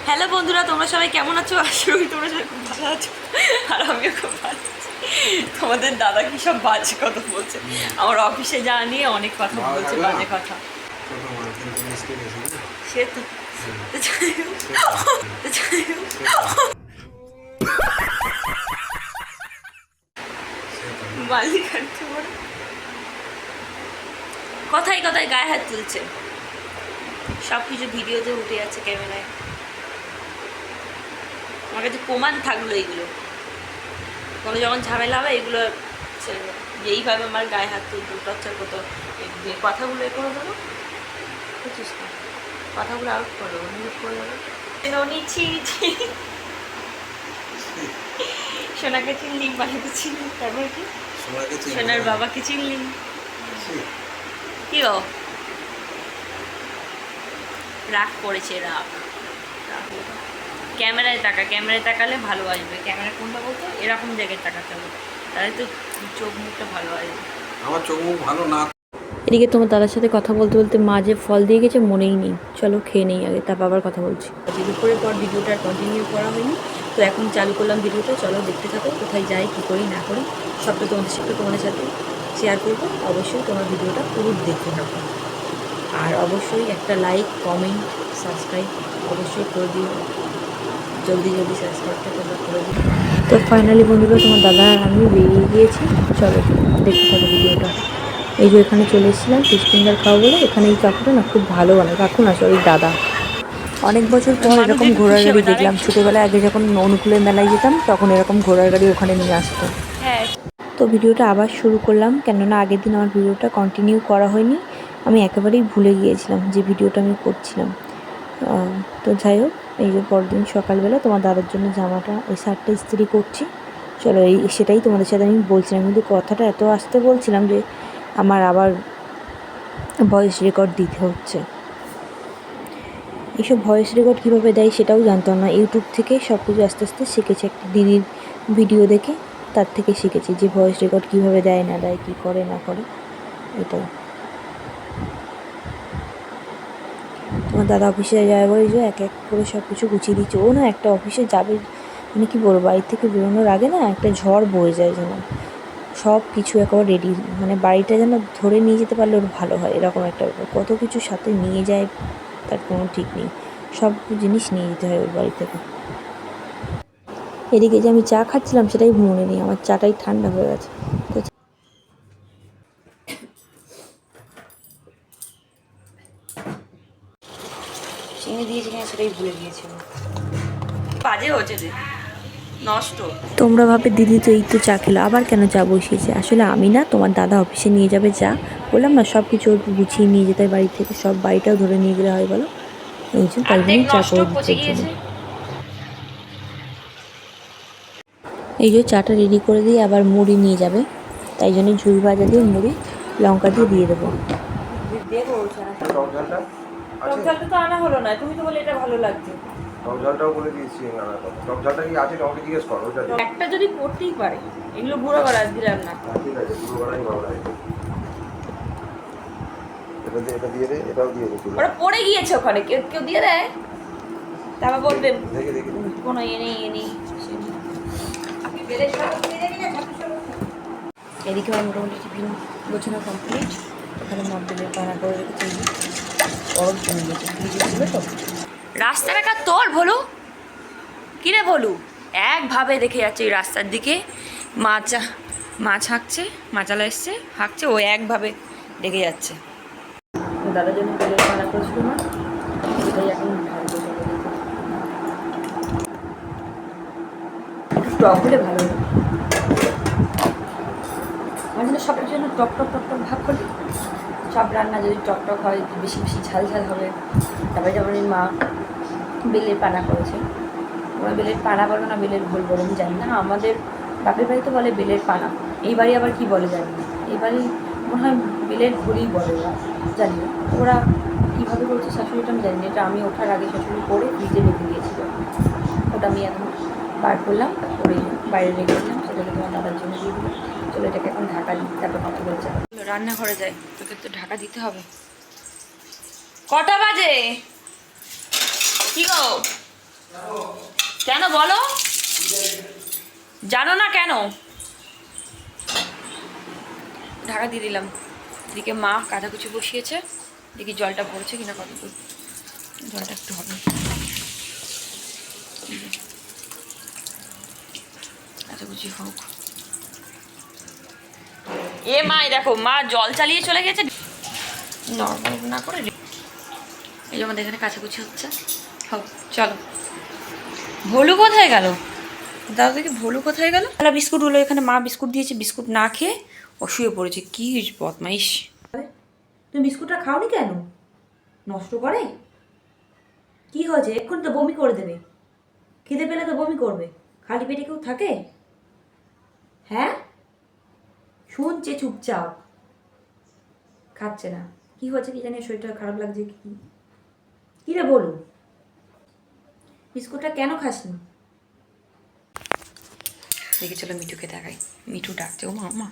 Hello বন্ধুরা, তোমরা সবাই কেমন আছো? আশা করি তোমরা সবাই খুব ভালো আছো, আর আমিও খুব ভালো আছি। তোমাদের দাদা কি সব বাজে কথা বলছে, আমার অফিসে যাওয়া নিয়ে অনেক কথা বলছে, বাজে কথা। সে তো মালিক কথায় কথায় গায়ে হাত তুলছে, সব কিছু ভিডিওতে উঠে যাচ্ছে ক্যামেরায়। আমার কাছে প্রমাণ থাকলো এগুলো, কোনো যখন ঝামেলা হবে এগুলো যেইভাবে আমার গায়ে হাত তুলতো, টর্চার করতো, কথাগুলো এ করে দেবো, বুঝছিস না? কথাগুলো আউট করো, মিউট করে দেবো। নিচ্ছি সোনাকে চিনলি, বাড়িতে চিনলি, তারপর কি সোনার বাবাকে চিনলি, কি গো রাগ করেছে, রাগ। ক্যামেরায় তাকালে ভালো আসবে। ক্যামেরা কোনটা বলতো, এরকম জায়গায় তাকাতে হবে, তাহলে তো চোখ মুখটা ভালো আসবে। আমার চোখ মুখ ভালো না। এদিকে তোমার দাদার সাথে কথা বলতে বলতে মা যে ফল দিয়ে গেছে মনেই নেই। চলো খেয়ে নেই আগে, তারপর আবার কথা বলছি। দুপুরের পর ভিডিওটা কন্টিনিউ করা হয়নি, তো এখন চালু করলাম ভিডিওটা। চলো দেখতে থাকো, কোথায় যাই, কী করি না করি সবটা তোমাদের সাথে শেয়ার করবো। অবশ্যই তোমার ভিডিওটা পুরো দেখতে থাকো, আর অবশ্যই একটা লাইক, কমেন্ট, সাবস্ক্রাইব অবশ্যই করে দিও। জলদি সাবস্ক্রাইবটা তোমরা করে দিও। তো ফাইনালি বন্ধুরা, তোমার দাদা আর আমি বেরিয়ে গিয়েছি। চলো দেখতে থাকো ভিডিওটা। এই যে এখানে চলে এসেছিলাম ফিশ ফিঙ্গার খাওয়া বলে। এখানে এই কাকুটা না খুব ভালো বানায়, কাকু না সরি দাদা। অনেক বছর পর এরকম ঘোড়ার গাড়ি দেখলাম। ছোটোবেলায় আগে যখন অনুকূলের মেলায় যেতাম তখন এরকম ঘোড়ার গাড়ি ওখানে নিয়ে আসতো। তো ভিডিওটা আবার শুরু করলাম, কেননা আগের দিন আমার ভিডিওটা কন্টিনিউ করা হয়নি। আমি একেবারেই ভুলে গিয়েছিলাম যে ভিডিওটা আমি করছিলাম। তো যাই হোক, এই যে পরদিন সকালবেলা তোমার দাদার জন্য জামাটা, এই শার্টটা ইস্ত্রি করছি। চলো সেটাই তোমাদের সাথে আমি বলছিলাম, কিন্তু কথাটা এত আসতে বলছিলাম যে আমার আবার ভয়েস রেকর্ড দিতে হচ্ছে। এইসব ভয়েস রেকর্ড কীভাবে দেয় সেটাও জানতাম না। ইউটিউব থেকে সব কিছু আস্তে আস্তে শিখেছি, একটা দিদির ভিডিও দেখে তার থেকে শিখেছি যে ভয়েস রেকর্ড কীভাবে দেয় না দেয়, কী করে না করে। এটাই তোমার দাদা অফিসে যায় বলে যে এক এক করে সব কিছু গুছিয়ে দিচ্ছে। ও না একটা অফিসে যাবে, মানে কী বলবো, বাড়ি থেকে বেরোনোর আগে না একটা ঝড় বয়ে যায় যেন। সব কিছু একেবারে রেডি, মানে বাড়িটা যেন ধরে নিয়ে যেতে পারলে ওর ভালো হয়, এরকম একটা ব্যাপার। কত কিছু সাথে নিয়ে যায় তার কোনো ঠিক নেই, সব জিনিস নিয়ে যেতে হয় ওর বাড়ি থেকে। এদিকে যে আমি চা খাচ্ছিলাম সেটাই মনে নেই, আমার চাটাই ঠান্ডা হয়ে গেছে। তো চিনি দিয়েছি কিনা সেটাই ভুলে গিয়েছিলাম। বাজে হচ্ছে যে নষ্ট। তোমরা ভাবে দিদি তো এই তো চা খেলো, আবার কেন চা বসিয়েছে? আসলে আমি না, তোমার দাদা অফিসে নিয়ে যাবে চা, বললাম না সব কিছু গুছিয়ে নিয়ে যেতে হয় বাড়ি থেকে, সব বাড়িটাও ধরে নিয়ে গেলে হয় বলো, এই জন্য তাই জন্যই চা করে দিচ্ছে। এই যে চাটা রেডি করে দিয়ে আবার মুড়ি নিয়ে যাবে, তাই জন্য ঝুল ভাজা দিয়ে মুড়ি লঙ্কা দিয়ে দেবো। টক ঝালটা তো আনা হলো না, তুমি তো বলে এটা ভালো লাগছে। টক ঝালটাও বলে দিয়েছি আনার কথা। টক ঝালটা কি আছে তোমাকে জিজ্ঞেস করো। একটা যদি করতেই পারে, এগুলো গুঁড়ো করা দিলাম না। ঠিক আছে, গুঁড়ো করাই ভালো লাগে। এটা দিয়ে দে, এটাও দিয়ে দে। ওরা পড়ে গিয়েছে ওখানে, কেউ কেউ দিয়ে দেয়, তারপর বলবে দেখে কোনো ইয়ে নেই। এদিকে আমার মোটামুটি টিফিন গোছানো কমপ্লিট। ওখানে মধ্যে পানা করে রেখেছি, গরম কমে গেছে, ফ্রিজে ছিল তো। রাস্তাটা তোর বলু কিরে বলু, একভাবে দেখে যাচ্ছে ওই রাস্তার দিকে। মাছ হাঁকছে, মাচালা এসছে, হাঁকছে, ও একভাবে দেখে যাচ্ছে। দাদার জন্য বেলের পানা করেছিল না, সেটাই এখন ঢালবো। একটু টক হলে ভালো হবে, আমার জন্য সব জন্য টক ভাগ করি। সব রান্না যদি টক হয়, বেশি ঝাল হবে। তারপরে যেমন মা বেলের পানা করেছে, তোমরা বেলের পানা বলো না বেলের ভোল বলো আমি জানি না, আমাদের বাপের বাড়ি তো বলে বেলের পানা, এই বাড়ি আবার কি বলে জানি না। এই বাড়ি মনে হয় বেলের ভোলই বলে, ওরা জানি না ওরা কীভাবে বলছে। শাশুড়িটা আমি জানি না, এটা আমি ওঠার আগে শাশুড়ি করে ফ্রিজে রেখে দিয়েছিল, ওটা আমি এখন বার করলাম, করে বাইরে রেখে দিলাম, সেটাকে তোমার দাদার জন্য দিয়ে দিলাম। চলো এটাকে এখন ঢাকা দিই, তারপর কথা বলছে। রান্নাঘরে যাই, তোকে তো ঢাকা দিতে হবে। কটা বাজে কি গো? কেন বলো, জানো না কেন? ঢাকা দিয়ে দিলাম। এদিকে মা কাঁচাকুচি বসিয়েছে, দেখি জলটা ভরছে কিনা, কতদূর জলটা একটু হবে। কাঁচাকুচি হোক। এ মা, দেখো মা জল চালিয়ে চলে গেছে, নর্মাল না করে। এই যে আমাদের এখানে কাঁচাকুচি হচ্ছে। হোক, চলো। ভলু কোথায় গেল? দাদা দেখি ভলু কোথায় গেল? বিস্কুটগুলো এখানে মা বিস্কুট দিয়েছে, বিস্কুট না খেয়ে ও শুয়ে পড়েছে। কি বদমাইশ! তুমি বিস্কুটটা খাওনি কেন? নষ্ট করে? কি হয়েছে? এক্ষুনি তো বমি করে দেবে। খিদে পেলে তো বমি করবে। খালি পেটে কেউ থাকে? হ্যাঁ, শুনছে চুপচাপ, খাচ্ছে না। কি হয়েছে কি জানি, শরীরটা খারাপ লাগছে কি? কি রে বলু, বিস্কুটটা কেন খাসনি? দেখে চলো মিঠুকে দেখাই। মিঠু ডাকছে, ও মামা।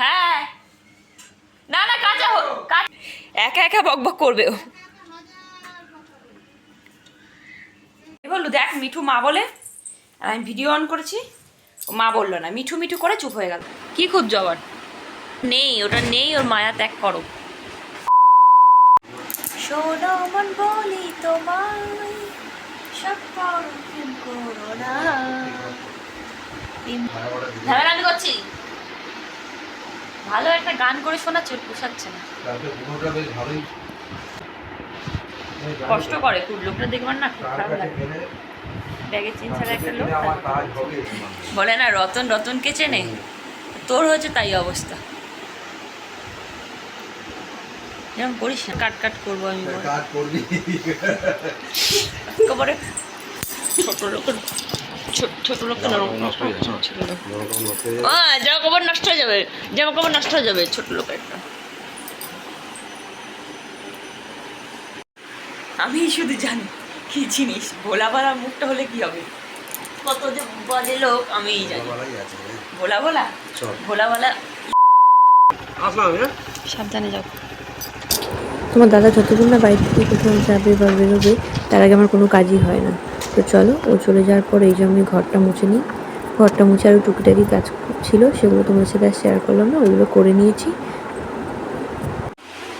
হ্যাঁ, না না, কাঁচা একা একা বক বক করবে ও। বললু দেখ, মিঠু মা বলে, আর আমি ভিডিও অন করেছি, ও মা বললো না, মিঠু মিঠু করে চুপ হয়ে গেল। কি খুব জবার নেই, ওটা নেই, ওর মায়া ত্যাগ করো। শোনো মন বলি তোমায়, সব করো না। ঝামেলা আমি করছি? ভালো একটা গান করে শোনাচ্ছে, পোষাচ্ছে না। কষ্ট করে খুব, লোকটা দেখবার না খুব খারাপ লাগে। ব্যাগে চিন ছাড়া একটা লোক বলে না, রতন রতনকে চেনে, তোর হয়েছে তাই অবস্থা। যেমন করিস না, কাট কাট করবো আমি, একেবারে ছোট লোকের ছোট লোককে জামা কাপড় নষ্ট হয়ে যাবে, জামা কাপড় নষ্ট হয়ে যাবে ছোট লোকের। আমি শুধু জানি কি জিনিস, ভোলা ভালা মুখটা হলে কি হবে, কত যে বলে লোক আমি জানি। ভোলা ভোলা ভোলা ভালা। সাবধানে যাও। তোমার দাদা যতক্ষণ না বাইরে থেকে কোথাও যাবে বা বেরোবে, তার আগে আমার কোনো কাজই হয় না। তো চলো, ও চলে যাওয়ার পর এই যে আমি ঘরটা মুছে নিই। ঘরটা মুছে আরও টুকিটাকি কাজ ছিল, সেগুলো তোমার সাথে আর শেয়ার করলাম না, ওইগুলো করে নিয়েছি।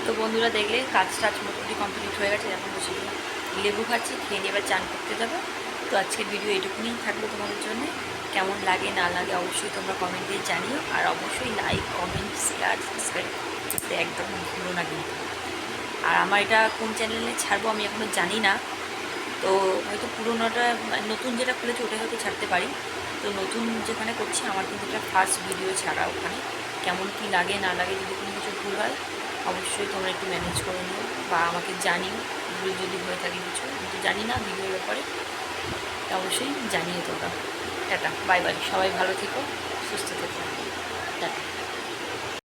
তো বন্ধুরা দেখলে কাজ টাজ মোটামুটি কমপ্লিট হয়ে গেছে। এখন বসে লেবু খাচ্ছি, খেয়ে নিয়ে এবার চান করতে যাবো। তো আজকের ভিডিও এটুকুনি থাকলো তোমাদের জন্য। কেমন লাগে না লাগে অবশ্যই তোমরা কমেন্ট দিয়ে জানিও, আর অবশ্যই লাইক কমেন্ট শেয়ার সাবস্ক্রাইব করতে একদম ভুলো না কিন্তু। আর আমার এটা কোন চ্যানেলে ছাড়বো আমি এখনও জানি না, তো হয়তো পুরোনোটা নতুন যেটা খুলেছে ওটাই হয়তো ছাড়তে পারি। তো নতুন যেখানে করছি আমার কিন্তু এটা ফার্স্ট ভিডিও ছাড়া, ওখানে কেমন কি লাগে না লাগে, যদি কোনো কিছু ভুল হয় অবশ্যই তোমরা একটু ম্যানেজ করে নিও বা আমাকে জানিও, ভুল যদি হয়ে থাকে কিছু, কিন্তু জানি না ভিডিওর ব্যাপারে, অবশ্যই জানিয়ে তোমরা। টাটা, বাই বাই, সবাই ভালো থেকো, সুস্থ থেকো, টাটা।